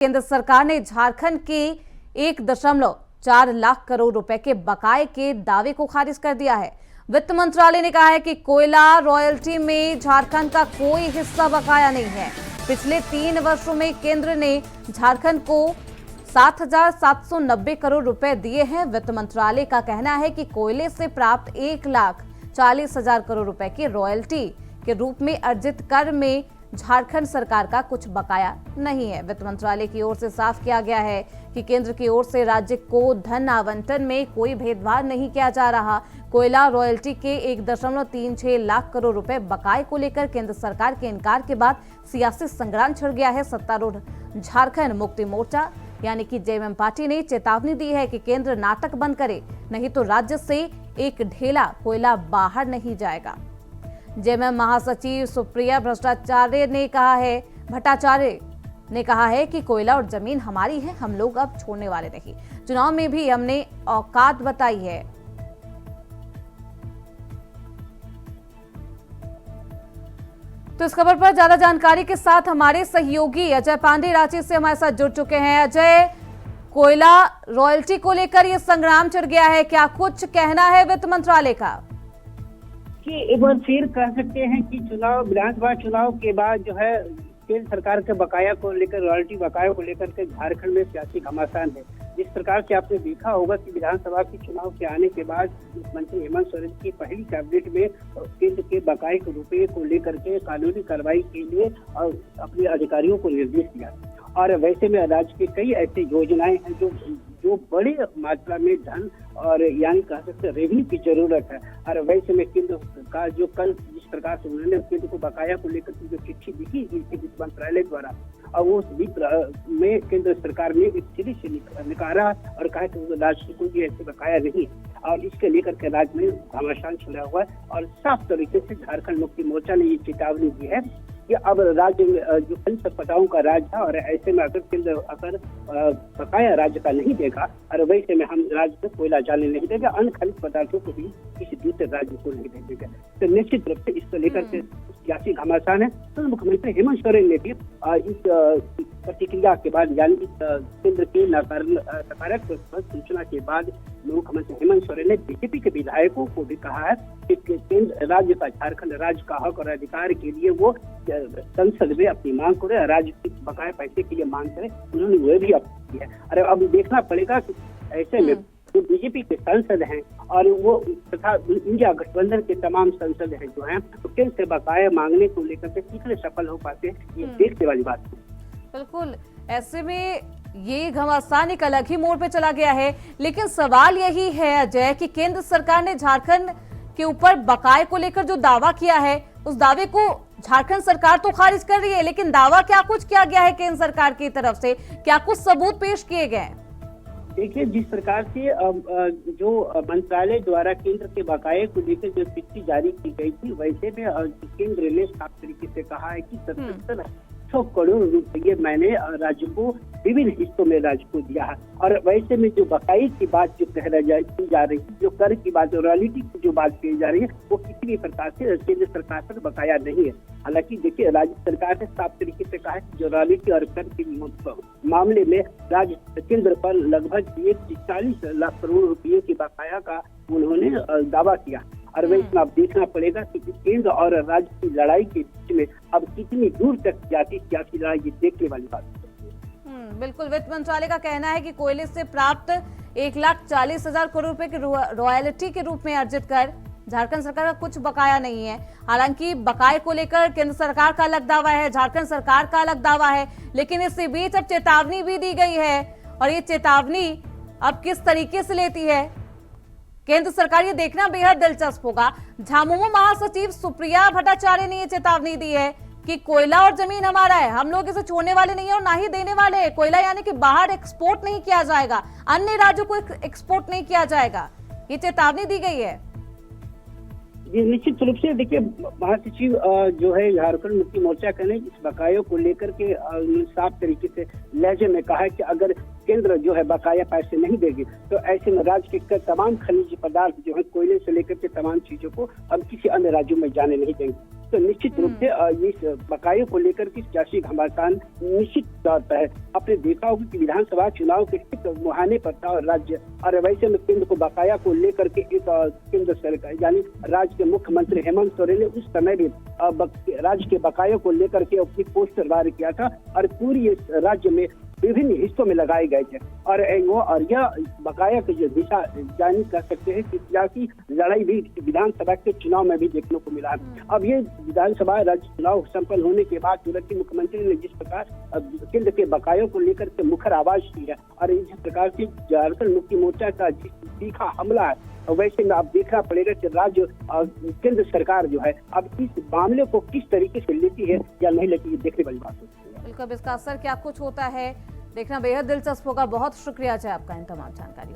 केंद्र सरकार ने झारखंड के 1.4 लाख करोड़ रुपए के बकाये के दावे को खारिज कर दिया है। वित्त मंत्रालय ने कहा है कि कोयला रॉयल्टी में झारखंड का कोई हिस्सा बकाया नहीं है। पिछले 3 वर्षों में केंद्र ने झारखंड को 7,790 करोड़ रुपए दिए हैं। वित्त मंत्रालय का कहना है कि कोयले से प्राप्त 1,40,000 करोड़ रुपए की रॉयल्टी के रूप में अर्जित कर में झारखंड सरकार का कुछ बकाया नहीं है। वित्त मंत्रालय की ओर से साफ किया गया है कि केंद्र की ओर से राज्य को धन आवंटन में कोई भेदभाव नहीं किया जा रहा। कोयला रॉयल्टी के 1.36 लाख करोड़ रुपए बकाये को लेकर केंद्र सरकार के इनकार के बाद सियासी संग्राम छिड़ गया है। सत्तारूढ़ झारखंड मुक्ति मोर्चा यानी कि जेएमएम पार्टी ने चेतावनी दी है कि केंद्र नाटक बंद करे, नहीं तो राज्य से एक ढेला कोयला बाहर नहीं जाएगा। जेएमएम महासचिव सुप्रिया भट्टाचार्य ने कहा है कि कोयला और जमीन हमारी है, हम लोग अब छोड़ने वाले नहीं। चुनाव में भी हमने औकात बताई है। तो इस खबर पर ज्यादा जानकारी के साथ हमारे सहयोगी अजय पांडे रांची से हमारे साथ जुड़ चुके हैं। अजय, कोयला रॉयल्टी को लेकर यह संग्राम छिड़ गया है, क्या कुछ कहना है वित्त मंत्रालय का? कि एक बार फिर कह सकते हैं कि विधानसभा चुनाव के बाद जो है केंद्र सरकार के बकाया को लेकर, रॉयल्टी बकाया को लेकर के झारखंड में सियासी घमासान है। जिस प्रकार से आपने देखा होगा कि विधानसभा के चुनाव के आने के बाद मुख्यमंत्री हेमंत सोरेन की पहली कैबिनेट में केंद्र के बकाये के रुपये को लेकर के कानूनी कार्रवाई के लिए और अपने अधिकारियों को निर्देश दिया। और वैसे में राज्य की कई ऐसी योजनाएं हैं जो बड़ी मात्रा में धन और यानी कह सकते रेवेन्यू की जरूरत है। और वैसे में केंद्र सरकार जो कल जिस प्रकार से उन्होंने केंद्र को बकाया को लेकर जो चिट्ठी लिखी गई थी वित्त मंत्रालय द्वारा, और वो में केंद्र सरकार ने एक चिट्ठी से निकाला और कहा कि राज्य को कोई ऐसे बकाया नहीं, और इसके लेकर के राज्य में घमासान छिड़ा हुआ है। और साफ तरीके से झारखंड मुक्ति मोर्चा ने ये चेतावनी दी है कि अब राज्य में जो खनिज संपदाओं का राज्य है, और ऐसे में अगर केंद्र बकाया राज्य का नहीं देगा और वैसे में हम राज्य में कोयला जाने नहीं देगा, अन्य खनिज पदार्थों को भी किसी दूसरे राज्य को नहीं दे देगा। तो निश्चित रूप से इसको लेकर के सियासी घमासान है। तो मुख्यमंत्री हेमंत सोरेन ने भी इस प्रतिक्रिया के बाद यानी केंद्र के सकारात्मक सूचना के बाद मुख्यमंत्री हेमंत सोरेन ने बीजेपी के विधायकों को भी कहा है कि केंद्र राज्य का, झारखंड राज्य का हक और अधिकार के लिए वो संसद में अपनी मांग करे, राज्य के बकाया पैसे के लिए मांग करे। उन्होंने वह भी अपील की है। अरे अब देखना पड़ेगा कि ऐसे में जो बीजेपी के सांसद हैं और वो तथा इंडिया गठबंधन के तमाम सांसद हैं जो हैं, तो केंद्र से बकाया मांगने को लेकर के कितने सफल हो पाते हैं, ये देखने वाली बात है। बिल्कुल, ऐसे में ये घमासान एक अलग ही मोड़ पे चला गया है। लेकिन सवाल यही है अजय कि केंद्र सरकार ने झारखंड के ऊपर बकाये को लेकर जो दावा किया है, उस दावे को झारखंड सरकार तो खारिज कर रही है, लेकिन दावा क्या कुछ किया गया है केंद्र सरकार की तरफ से? क्या कुछ सबूत पेश किए गए? देखिए, जिस प्रकार से जो मंत्रालय द्वारा केंद्र के बकाये को लेकर जो चिट्ठी जारी की गई थी, वैसे में केंद्र ने साफ तरीके से कहा है कि 77,100 करोड़ रुपये मैंने राज्य को विभिन्न हिस्सों में राज्य को दिया है। और वैसे में जो बकाये की बात जो की जा रही है, जो कर की बात, जो रॉयल्टी की जो बात की जा रही है, वो किसी भी प्रकार से केंद्र सरकार पर बकाया नहीं है। हालांकि देखिए, राज्य सरकार ने साफ तरीके से कहा है कि जो रॉयल्टी और कर के मामले में राज्य केंद्र पर लगभग 140 लाख करोड़ रुपये की बकाया का उन्होंने दावा किया। और वैसे अब देखना पड़ेगा कि केंद्र और राज्य की लड़ाई के बीच में अब कितनी दूर तक जाती सियासी लड़ाई, ये देखने वाली बात है। बिल्कुल, वित्त मंत्रालय का कहना है कि कोयले से प्राप्त 1,40,000 करोड़ रुपए की रॉयल्टी के रूप में अर्जित कर झारखंड सरकार का कुछ बकाया नहीं है। हालांकि बकाये को लेकर केंद्र सरकार का अलग दावा है, झारखंड सरकार का अलग दावा है, लेकिन इसी बीच अब चेतावनी भी दी गई है। और ये चेतावनी अब किस तरीके से लेती है केंद्र सरकार, ये देखना बेहद दिलचस्प होगा। झामुमो महासचिव सुप्रिया भट्टाचार्य ने ये चेतावनी दी है कि कोयला और जमीन हमारा है, हम लोग इसे छोड़ने वाले नहीं है और ना ही देने वाले हैं। कोयला यानी कि बाहर एक्सपोर्ट नहीं किया जाएगा, अन्य राज्यों को एक्सपोर्ट नहीं किया जाएगा, ये चेतावनी दी गई है। जी, निश्चित रूप से देखिए, महासचिव जो है झारखंड मुक्ति मोर्चा के ने इस बकायों को लेकर के साफ तरीके से लहजे में कहा है कि अगर केंद्र जो है बकाया पैसे नहीं देगी तो ऐसे में राज्य के तमाम खनिज पदार्थ जो है कोयले से लेकर के तमाम चीजों को हम किसी अन्य राज्यों में जाने नहीं देंगे। तो निश्चित रूप से इस बकाये को लेकर के सियासी घमासान निश्चित तौर पर है। आपने देखा होगा कि विधानसभा चुनाव के ठीक मुहाने पर था और राज्य और वैसे में केंद्र को बकाया को लेकर के एक केंद्र सरकार यानी राज्य के मुख्यमंत्री हेमंत सोरेन ने उस समय भी राज्य के बकाये को लेकर के अपनी पोस्टर वार किया था और पूरी इस राज्य में विभिन्न हिस्सों में लगाए गए थे और यह बकाया की जो दिशा जानी कर सकते हैं कि सियासी लड़ाई भी विधानसभा के चुनाव में भी देखने को मिला। अब ये विधानसभा राज्य चुनाव संपन्न होने के बाद तुरंत मुख्यमंत्री ने जिस प्रकार केंद्र के बकायों को लेकर के मुखर आवाज की है और जिस प्रकार से झारखंड मुक्ति मोर्चा का जिस तीखा हमला है, वैसे में अब देखना पड़ेगा कि राज्य केंद्र सरकार जो है अब इस मामले को किस तरीके से लेती है या नहीं लेती है, देखने वाली बात होती है। बिल्कुल, इसका असर क्या कुछ होता है देखना बेहद दिलचस्प होगा। बहुत शुक्रिया अजय आपका इन तमाम जानकारी।